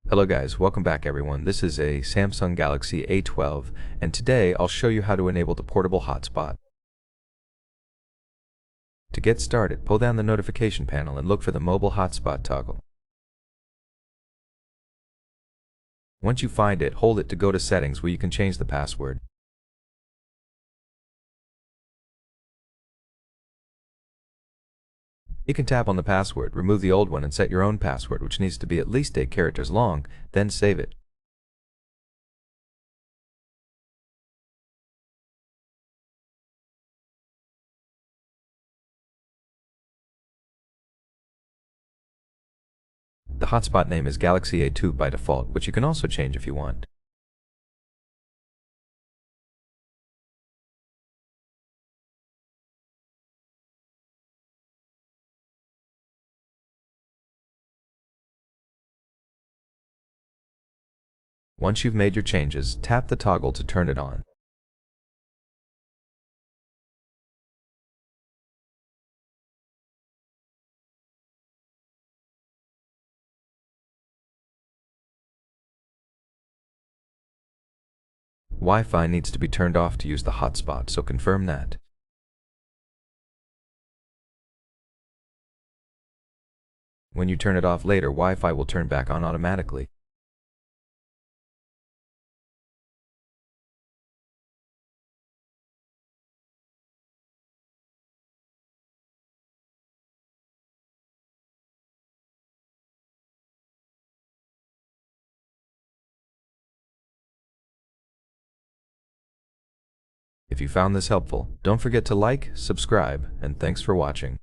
Hello guys, welcome back everyone. This is a Samsung Galaxy A12 and today I'll show you how to enable the portable hotspot. To get started, pull down the notification panel and look for the mobile hotspot toggle. Once you find it, hold it to go to settings where you can change the password. You can tap on the password, remove the old one and set your own password, which needs to be at least 8 characters long, then save it. The hotspot name is Galaxy A12 by default, which you can also change if you want. Once you've made your changes, tap the toggle to turn it on. Wi-Fi needs to be turned off to use the hotspot, so confirm that. When you turn it off later, Wi-Fi will turn back on automatically. If you found this helpful, don't forget to like, subscribe, and thanks for watching.